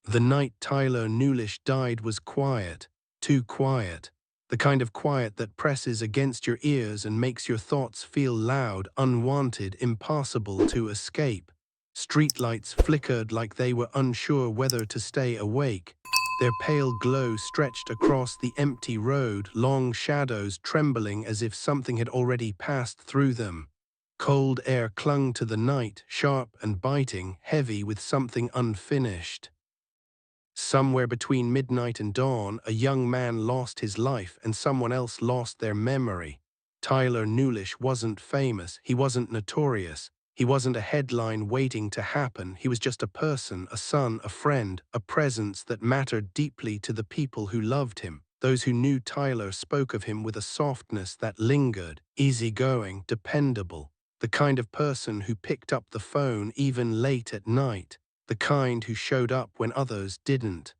The night Tyler Nulisch died was quiet, too quiet. The kind of quiet that presses against your ears and makes your thoughts feel loud, unwanted, impossible to escape. Streetlights flickered like they were unsure whether to stay awake. Their pale glow stretched across the empty road, long shadows trembling as if something had already passed through them. Cold air clung to the night, sharp and biting, heavy with something unfinished. Somewhere between midnight and dawn, a young man lost his life and someone else lost their memory. Tyler Nulisch wasn't famous, he wasn't notorious, he wasn't a headline waiting to happen, he was just a person, a son, a friend, a presence that mattered deeply to the people who loved him. Those who knew Tyler spoke of him with a softness that lingered, easygoing, dependable, the kind of person who picked up the phone even late at night, the kind who showed up when others didn't.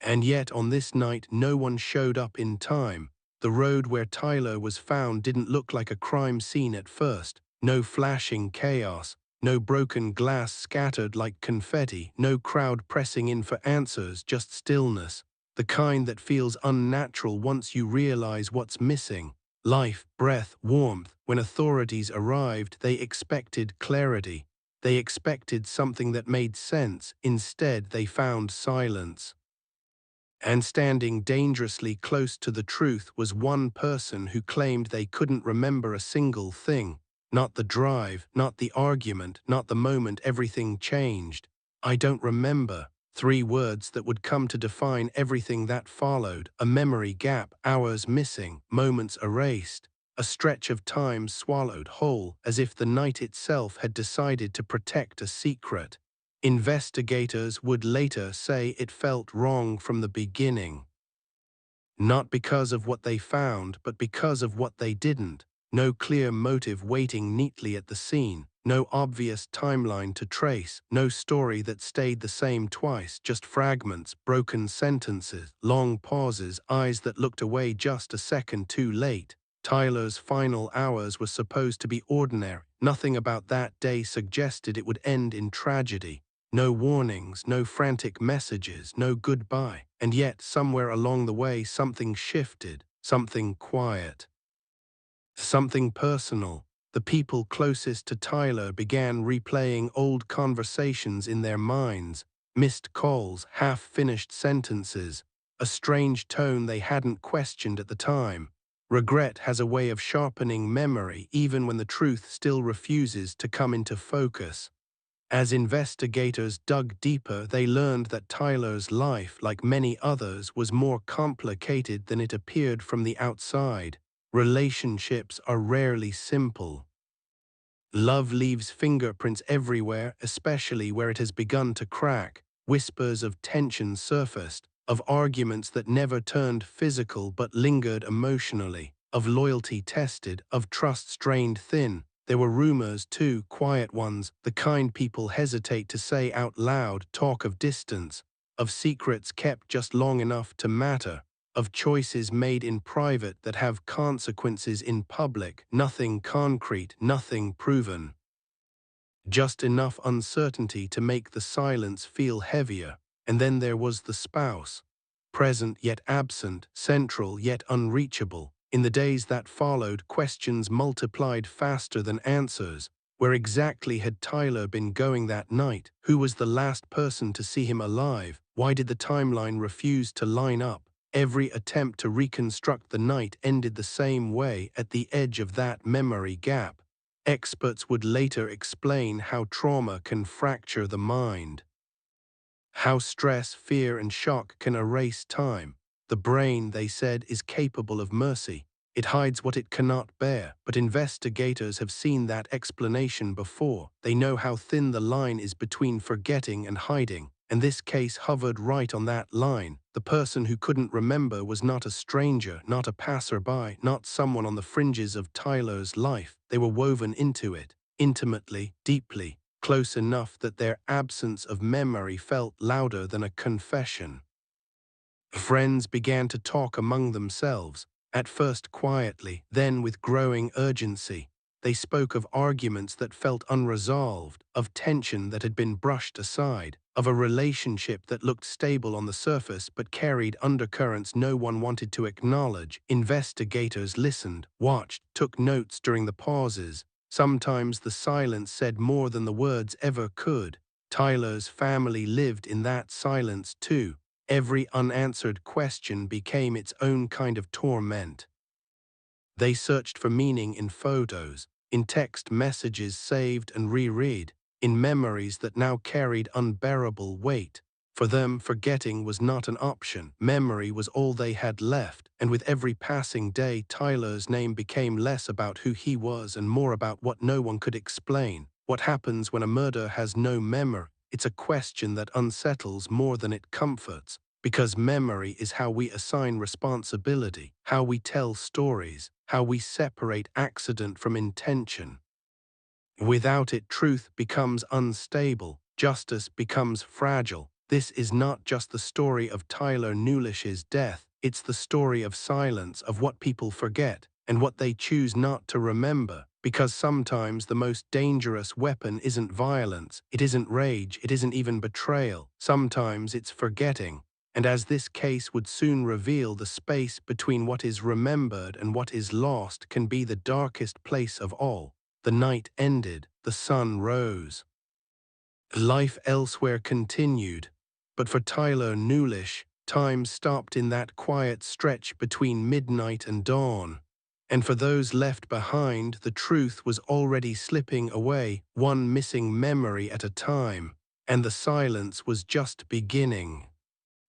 And yet on this night no one showed up in time. The road where Tyler was found didn't look like a crime scene at first. No flashing chaos, no broken glass scattered like confetti, no crowd pressing in for answers, just stillness. The kind that feels unnatural once you realize what's missing. Life, breath, warmth. When authorities arrived, they expected clarity. They expected something that made sense. Instead, they found silence. And standing dangerously close to the truth was one person who claimed they couldn't remember a single thing. Not the drive, not the argument, not the moment everything changed. I don't remember. 3 words that would come to define everything that followed. A memory gap, hours missing, moments erased. A stretch of time swallowed whole, as if the night itself had decided to protect a secret. Investigators would later say it felt wrong from the beginning. Not because of what they found, but because of what they didn't. No clear motive waiting neatly at the scene. No obvious timeline to trace. No story that stayed the same twice. Just fragments, broken sentences, long pauses, eyes that looked away just a second too late. Tyler's final hours were supposed to be ordinary. Nothing about that day suggested it would end in tragedy. No warnings, no frantic messages, no goodbye. And yet, somewhere along the way, something shifted, something quiet, something personal. The people closest to Tyler began replaying old conversations in their minds, missed calls, half-finished sentences, a strange tone they hadn't questioned at the time. Regret has a way of sharpening memory even when the truth still refuses to come into focus. As investigators dug deeper, they learned that Tyler's life, like many others, was more complicated than it appeared from the outside. Relationships are rarely simple. Love leaves fingerprints everywhere, especially where it has begun to crack. Whispers of tension surfaced, of arguments that never turned physical but lingered emotionally, of loyalty tested, of trust strained thin. There were rumors too, quiet ones, the kind people hesitate to say out loud, talk of distance, of secrets kept just long enough to matter, of choices made in private that have consequences in public, nothing concrete, nothing proven. Just enough uncertainty to make the silence feel heavier. And then there was the spouse. Present yet absent, central yet unreachable. In the days that followed, questions multiplied faster than answers. Where exactly had Tyler been going that night? Who was the last person to see him alive? Why did the timeline refuse to line up? Every attempt to reconstruct the night ended the same way, at the edge of that memory gap. Experts would later explain how trauma can fracture the mind, how stress, fear, and shock can erase time. The brain, they said, is capable of mercy. It hides what it cannot bear, but investigators have seen that explanation before. They know how thin the line is between forgetting and hiding, and this case hovered right on that line. The person who couldn't remember was not a stranger, not a passerby, not someone on the fringes of Tyler's life. They were woven into it, intimately, deeply, close enough that their absence of memory felt louder than a confession. Friends began to talk among themselves, at first quietly, then with growing urgency. They spoke of arguments that felt unresolved, of tension that had been brushed aside, of a relationship that looked stable on the surface but carried undercurrents no one wanted to acknowledge. Investigators listened, watched, took notes during the pauses. Sometimes the silence said more than the words ever could. Tyler's family lived in that silence too. Every unanswered question became its own kind of torment. They searched for meaning in photos, in text messages saved and reread, in memories that now carried unbearable weight. For them, forgetting was not an option. Memory was all they had left, and with every passing day, Tyler's name became less about who he was and more about what no one could explain. What happens when a murder has no memory? It's a question that unsettles more than it comforts, because memory is how we assign responsibility, how we tell stories, how we separate accident from intention. Without it, truth becomes unstable, justice becomes fragile. This is not just the story of Tyler Nulisch's death, it's the story of silence, of what people forget, and what they choose not to remember. Because sometimes the most dangerous weapon isn't violence, it isn't rage, it isn't even betrayal. Sometimes it's forgetting. And as this case would soon reveal, the space between what is remembered and what is lost can be the darkest place of all. The night ended, the sun rose. Life elsewhere continued, but for Tyler Nulisch, time stopped in that quiet stretch between midnight and dawn. And for those left behind, the truth was already slipping away, one missing memory at a time, and the silence was just beginning.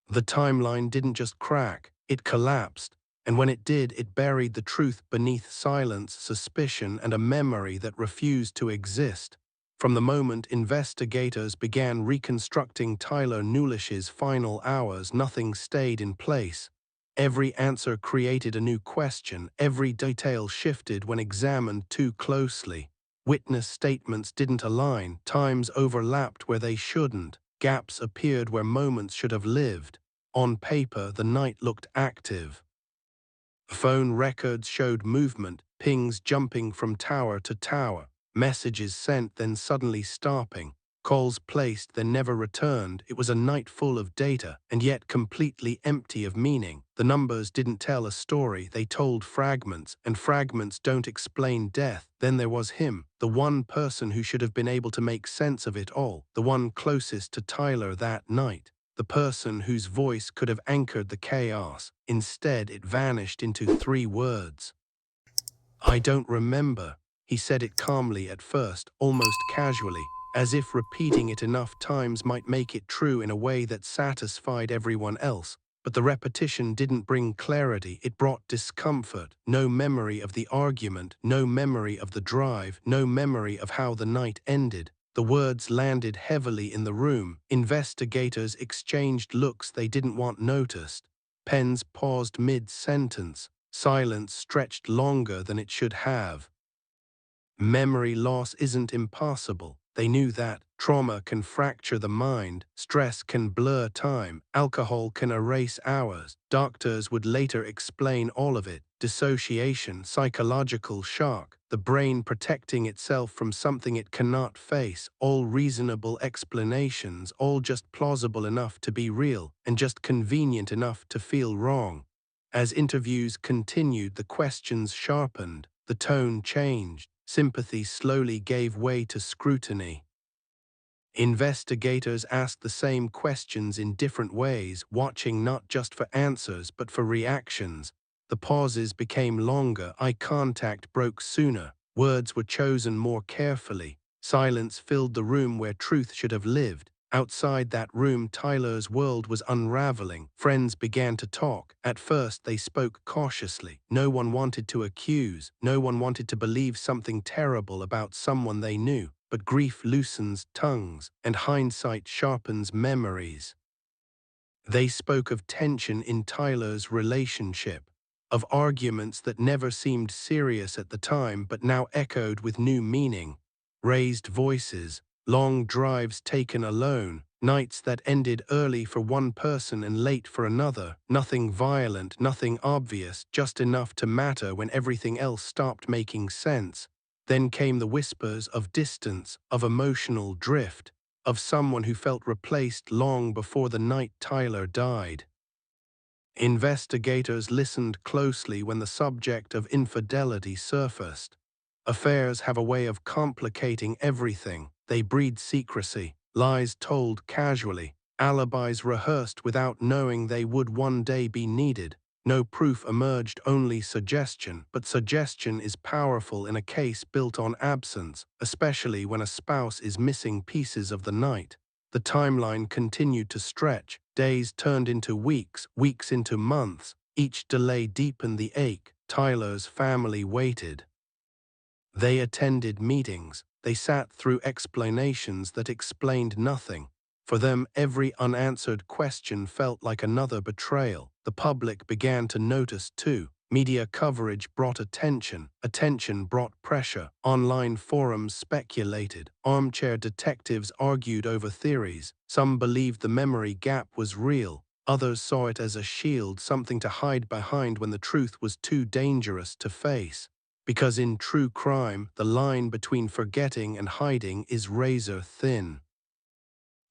The timeline didn't just crack, it collapsed, and when it did, it buried the truth beneath silence, suspicion, and a memory that refused to exist. From the moment investigators began reconstructing Tyler Nulisch's final hours, nothing stayed in place. Every answer created a new question, every detail shifted when examined too closely. Witness statements didn't align, times overlapped where they shouldn't. Gaps appeared where moments should have lived. On paper, the night looked active. Phone records showed movement, pings jumping from tower to tower, messages sent then suddenly stopping, calls placed then never returned. It was a night full of data, and yet completely empty of meaning. The numbers didn't tell a story, they told fragments, and fragments don't explain death. Then there was him, the one person who should have been able to make sense of it all, the one closest to Tyler that night. The person whose voice could have anchored the chaos. Instead, it vanished into 3 words. "I don't remember." He said it calmly at first, almost casually, as if repeating it enough times might make it true in a way that satisfied everyone else. But the repetition didn't bring clarity, it brought discomfort. No memory of the argument, no memory of the drive, no memory of how the night ended. The words landed heavily in the room. Investigators exchanged looks they didn't want noticed. Pens paused mid-sentence. Silence stretched longer than it should have. Memory loss isn't impossible. They knew that. Trauma can fracture the mind, stress can blur time, alcohol can erase hours. Doctors would later explain all of it. Dissociation, psychological shock, the brain protecting itself from something it cannot face. All reasonable explanations, all just plausible enough to be real, and just convenient enough to feel wrong. As interviews continued, the questions sharpened, the tone changed. Sympathy slowly gave way to scrutiny. Investigators asked the same questions in different ways, watching not just for answers but for reactions. The pauses became longer, eye contact broke sooner, words were chosen more carefully. Silence filled the room where truth should have lived. Outside that room, Tyler's world was unraveling. Friends began to talk. At first, they spoke cautiously. No one wanted to accuse. No one wanted to believe something terrible about someone they knew. But grief loosens tongues, and hindsight sharpens memories. They spoke of tension in Tyler's relationship, of arguments that never seemed serious at the time but now echoed with new meaning. Raised voices, long drives taken alone, nights that ended early for one person and late for another. Nothing violent, nothing obvious, just enough to matter when everything else stopped making sense. Then came the whispers of distance, of emotional drift, of someone who felt replaced long before the night Tyler died. Investigators listened closely when the subject of infidelity surfaced. Affairs have a way of complicating everything. They breed secrecy, lies told casually, alibis rehearsed without knowing they would one day be needed. No proof emerged, only suggestion, but suggestion is powerful in a case built on absence, especially when a spouse is missing pieces of the night. The timeline continued to stretch. Days turned into weeks, weeks into months. Each delay deepened the ache. Tyler's family waited. They attended meetings. They sat through explanations that explained nothing. For them, every unanswered question felt like another betrayal. The public began to notice too. Media coverage brought attention. Attention brought pressure. Online forums speculated. Armchair detectives argued over theories. Some believed the memory gap was real. Others saw it as a shield, something to hide behind when the truth was too dangerous to face. Because in true crime, the line between forgetting and hiding is razor thin.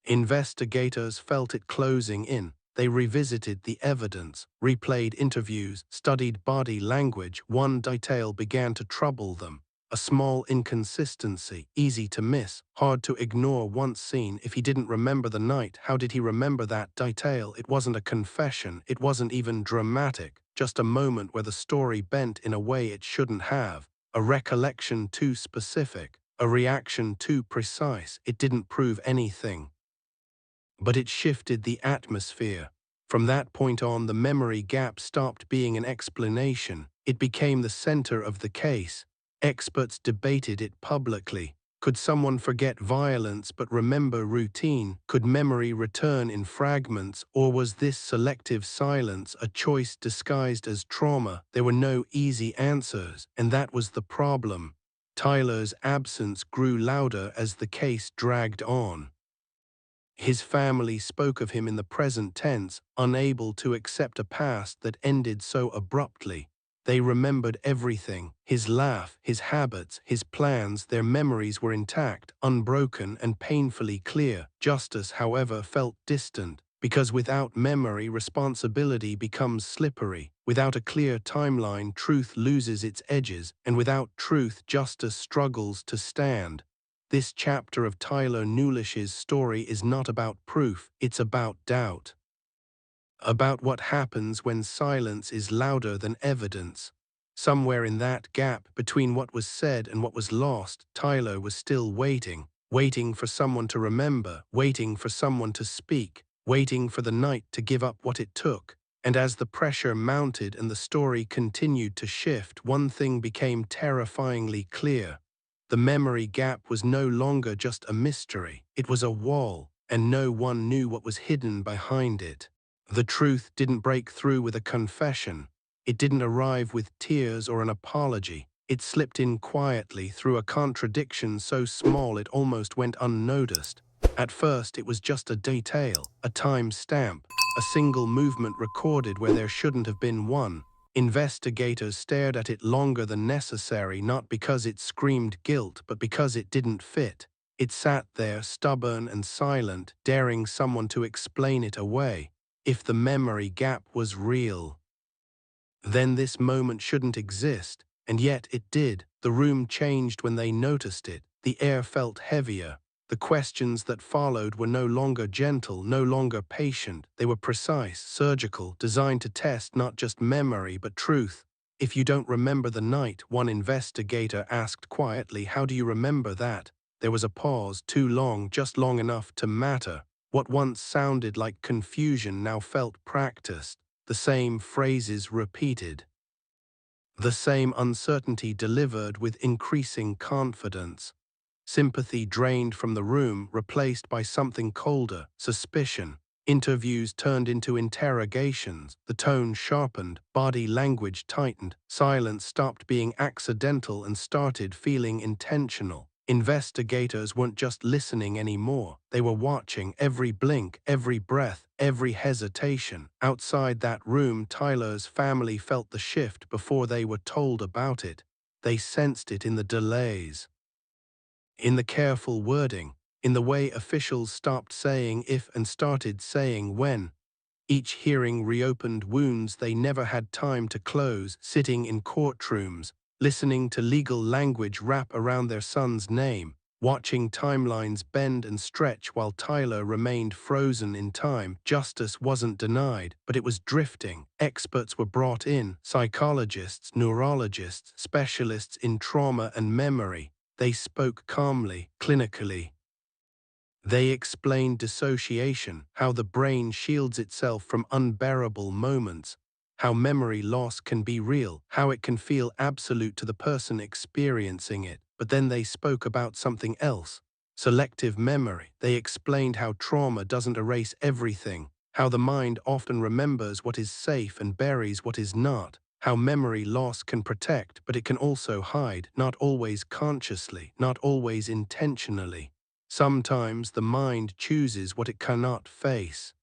Investigators felt it closing in. They revisited the evidence, replayed interviews, studied body language. One detail began to trouble them. A small inconsistency, easy to miss, hard to ignore once seen. If he didn't remember the night, how did he remember that detail? It wasn't a confession, it wasn't even dramatic, just a moment where the story bent in a way it shouldn't have. A recollection too specific, a reaction too precise. It didn't prove anything. But it shifted the atmosphere. From that point on, the memory gap stopped being an explanation. It became the center of the case. Experts debated it publicly. Could someone forget violence but remember routine? Could memory return in fragments, or was this selective silence a choice disguised as trauma? There were no easy answers, and that was the problem. Tyler's absence grew louder as the case dragged on. His family spoke of him in the present tense, unable to accept a past that ended so abruptly. They remembered everything, his laugh, his habits, his plans. Their memories were intact, unbroken, and painfully clear. Justice, however, felt distant, because without memory, responsibility becomes slippery. Without a clear timeline, truth loses its edges, and without truth, justice struggles to stand. This chapter of Tyler Nulisch's story is not about proof, it's about doubt. About what happens when silence is louder than evidence. Somewhere in that gap between what was said and what was lost, Tyler was still waiting. Waiting for someone to remember, waiting for someone to speak, waiting for the night to give up what it took. And as the pressure mounted and the story continued to shift, one thing became terrifyingly clear. The memory gap was no longer just a mystery, it was a wall, and no one knew what was hidden behind it. The truth didn't break through with a confession. It didn't arrive with tears or an apology. It slipped in quietly through a contradiction so small it almost went unnoticed. At first, it was just a detail, a time stamp, a single movement recorded where there shouldn't have been one. Investigators stared at it longer than necessary, not because it screamed guilt, but because it didn't fit. It sat there, stubborn and silent, daring someone to explain it away. If the memory gap was real, then this moment shouldn't exist, and yet it did. The room changed when they noticed it. The air felt heavier. The questions that followed were no longer gentle, no longer patient. They were precise, surgical, designed to test not just memory but truth. If you don't remember the night, one investigator asked quietly, how do you remember that? There was a pause, too long, just long enough to matter. What once sounded like confusion now felt practiced. The same phrases repeated. The same uncertainty delivered with increasing confidence. Sympathy drained from the room, replaced by something colder, suspicion. Interviews turned into interrogations. The tone sharpened, body language tightened. Silence stopped being accidental and started feeling intentional. Investigators weren't just listening anymore. They were watching every blink, every breath, every hesitation. Outside that room, Tyler's family felt the shift before they were told about it. They sensed it in the delays, in the careful wording, in the way officials stopped saying if and started saying when. Each hearing reopened wounds they never had time to close, sitting in courtrooms, listening to legal language wrap around their son's name, watching timelines bend and stretch while Tyler remained frozen in time. Justice wasn't denied, but it was drifting. Experts were brought in, psychologists, neurologists, specialists in trauma and memory. They spoke calmly, clinically. They explained dissociation, how the brain shields itself from unbearable moments, how memory loss can be real, how it can feel absolute to the person experiencing it. But then they spoke about something else, selective memory. They explained how trauma doesn't erase everything, how the mind often remembers what is safe and buries what is not, how memory loss can protect, but it can also hide, not always consciously, not always intentionally. Sometimes the mind chooses what it cannot face.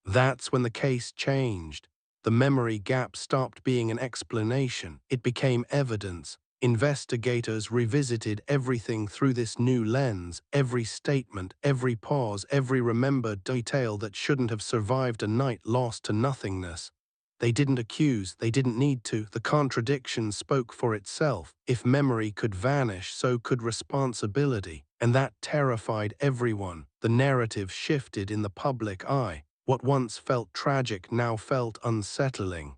That's when the case changed. The memory gap stopped being an explanation. It became evidence. Investigators revisited everything through this new lens, every statement, every pause, every remembered detail that shouldn't have survived a night lost to nothingness. They didn't accuse, they didn't need to. The contradiction spoke for itself. If memory could vanish, so could responsibility. And that terrified everyone. The narrative shifted in the public eye. What once felt tragic now felt unsettling.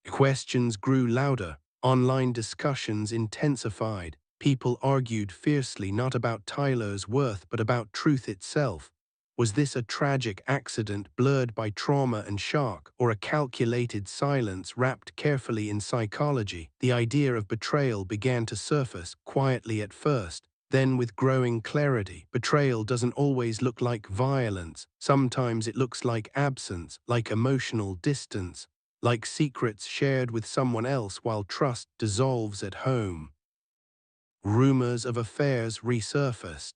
Questions grew louder. Online discussions intensified. People argued fiercely not about Tyler's worth but about truth itself. Was this a tragic accident blurred by trauma and shock, or a calculated silence wrapped carefully in psychology? The idea of betrayal began to surface, quietly at first, then with growing clarity. Betrayal doesn't always look like violence. Sometimes it looks like absence, like emotional distance, like secrets shared with someone else while trust dissolves at home. Rumors of affairs resurfaced,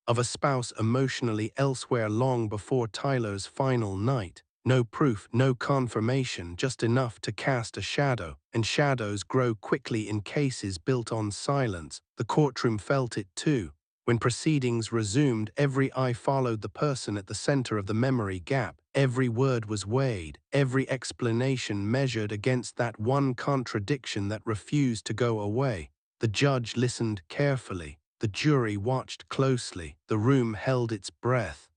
of a spouse emotionally elsewhere long before Tyler's final night. No proof, no confirmation, just enough to cast a shadow, and shadows grow quickly in cases built on silence. The courtroom felt it too. When proceedings resumed, every eye followed the person at the center of the memory gap. Every word was weighed, every explanation measured against that one contradiction that refused to go away. The judge listened carefully. The jury watched closely. The room held its breath.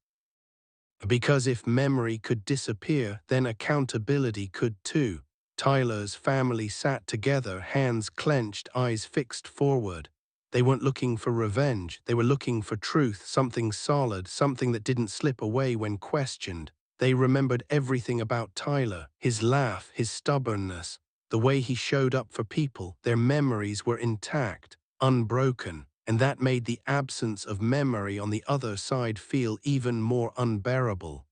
Because if memory could disappear, then accountability could too. Tyler's family sat together, hands clenched, eyes fixed forward. They weren't looking for revenge. They were looking for truth, something solid, something that didn't slip away when questioned. They remembered everything about Tyler, his laugh, his stubbornness, the way he showed up for people. Their memories were intact, unbroken. And that made the absence of memory on the other side feel even more unbearable.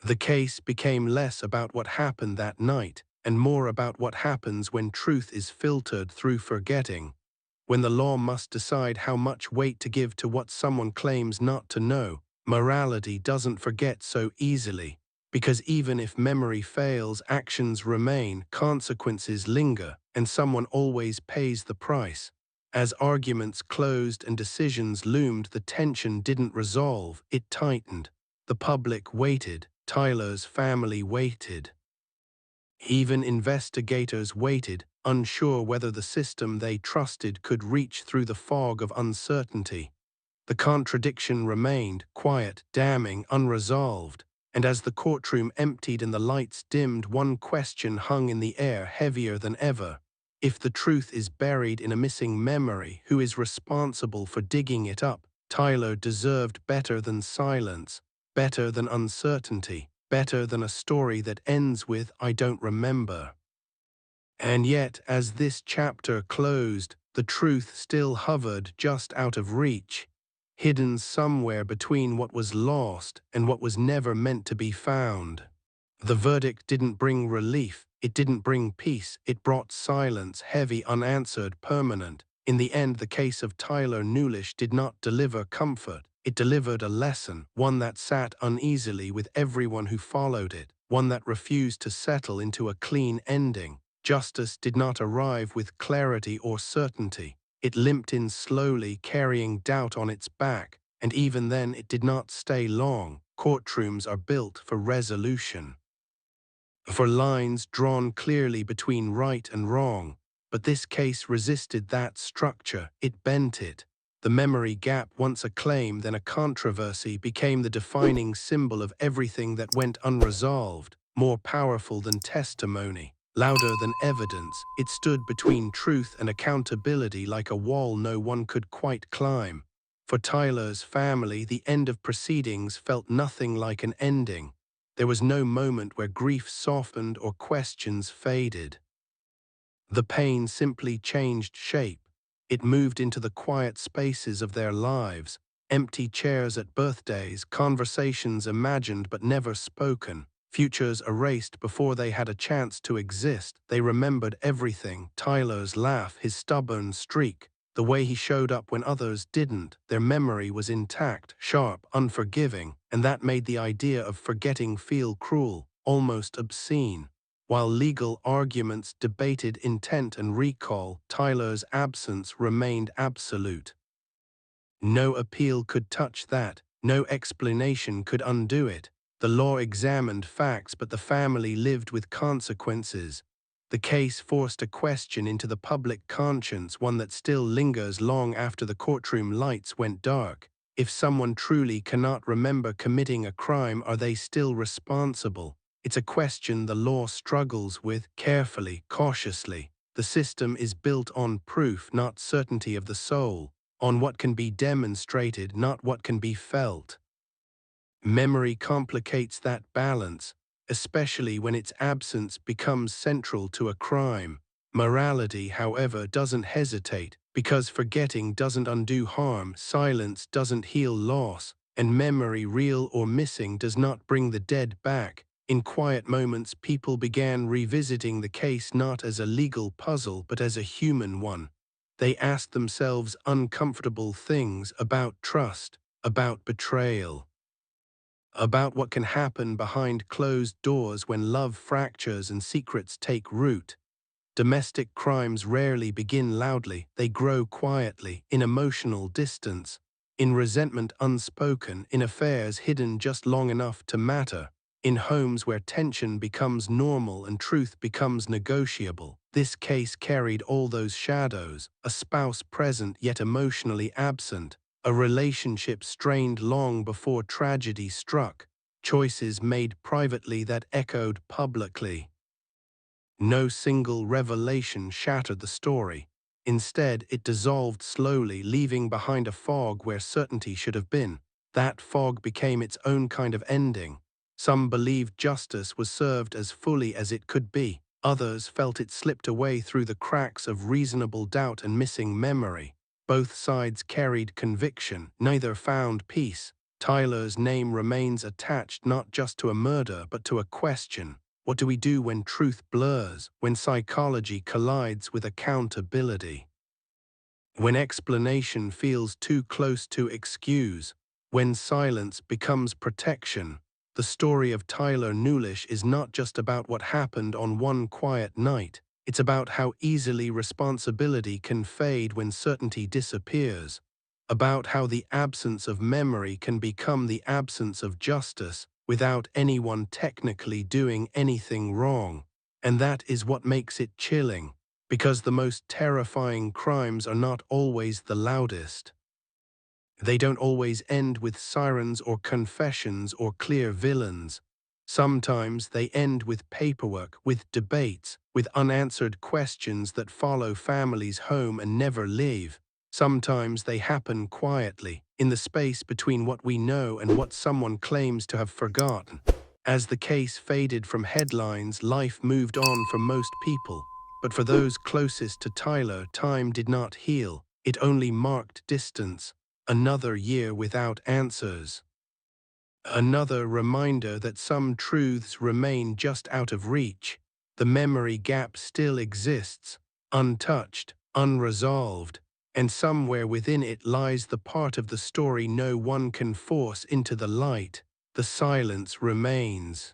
The case became less about what happened that night, and more about what happens when truth is filtered through forgetting, when the law must decide how much weight to give to what someone claims not to know. Morality doesn't forget so easily, because even if memory fails, actions remain, consequences linger, and someone always pays the price. As arguments closed and decisions loomed, the tension didn't resolve, it tightened. The public waited. Tyler's family waited. Even investigators waited, unsure whether the system they trusted could reach through the fog of uncertainty. The contradiction remained, quiet, damning, unresolved. And as the courtroom emptied and the lights dimmed, one question hung in the air, heavier than ever. If the truth is buried in a missing memory, who is responsible for digging it up? Tyler deserved better than silence, better than uncertainty, better than a story that ends with, "I don't remember." And yet, as this chapter closed, the truth still hovered just out of reach, hidden somewhere between what was lost and what was never meant to be found. The verdict didn't bring relief, it didn't bring peace, it brought silence, heavy, unanswered, permanent. In the end, the case of Tyler Nulisch did not deliver comfort. It delivered a lesson, one that sat uneasily with everyone who followed it, one that refused to settle into a clean ending. Justice did not arrive with clarity or certainty. It limped in slowly, carrying doubt on its back, and even then it did not stay long. Courtrooms are built for resolution, for lines drawn clearly between right and wrong. But this case resisted that structure. It bent it. The memory gap, once a claim, then a controversy, became the defining symbol of everything that went unresolved. More powerful than testimony, louder than evidence, it stood between truth and accountability like a wall no one could quite climb. For Tyler's family, the end of proceedings felt nothing like an ending. There was no moment where grief softened or questions faded. The pain simply changed shape. It moved into the quiet spaces of their lives, empty chairs at birthdays, conversations imagined but never spoken, futures erased before they had a chance to exist. They remembered everything: Tyler's laugh, his stubborn streak, the way he showed up when others didn't. Their memory was intact, sharp, unforgiving, and that made the idea of forgetting feel cruel, almost obscene. While legal arguments debated intent and recall, Tyler's absence remained absolute. No appeal could touch that. No explanation could undo it. The law examined facts, but the family lived with consequences. The case forced a question into the public conscience, one that still lingers long after the courtroom lights went dark. If someone truly cannot remember committing a crime, are they still responsible? It's a question the law struggles with carefully, cautiously. The system is built on proof, not certainty of the soul, on what can be demonstrated, not what can be felt. Memory complicates that balance, especially when its absence becomes central to a crime. Morality, however, doesn't hesitate, because forgetting doesn't undo harm, silence doesn't heal loss, and memory, real or missing, does not bring the dead back. In quiet moments, people began revisiting the case not as a legal puzzle but as a human one. They asked themselves uncomfortable things about trust, about betrayal, about what can happen behind closed doors when love fractures and secrets take root. Domestic crimes rarely begin loudly, they grow quietly, in emotional distance, in resentment unspoken, in affairs hidden just long enough to matter, in homes where tension becomes normal and truth becomes negotiable. This case carried all those shadows: a spouse present yet emotionally absent, a relationship strained long before tragedy struck, choices made privately that echoed publicly. No single revelation shattered the story. Instead, it dissolved slowly, leaving behind a fog where certainty should have been. That fog became its own kind of ending. Some believed justice was served as fully as it could be. Others felt it slipped away through the cracks of reasonable doubt and missing memory. Both sides carried conviction, neither found peace. Tyler's name remains attached not just to a murder but to a question. What do we do when truth blurs, when psychology collides with accountability? When explanation feels too close to excuse, when silence becomes protection? The story of Tyler Nulisch is not just about what happened on one quiet night. It's about how easily responsibility can fade when certainty disappears, about how the absence of memory can become the absence of justice without anyone technically doing anything wrong. And that is what makes it chilling, because the most terrifying crimes are not always the loudest. They don't always end with sirens or confessions or clear villains. Sometimes they end with paperwork, with debates, with unanswered questions that follow families home and never leave. Sometimes they happen quietly, in the space between what we know and what someone claims to have forgotten. As the case faded from headlines, life moved on for most people. But for those closest to Tyler, time did not heal. It only marked distance. Another year without answers. Another reminder that some truths remain just out of reach. The memory gap still exists, untouched, unresolved, and somewhere within it lies the part of the story no one can force into the light. The silence remains.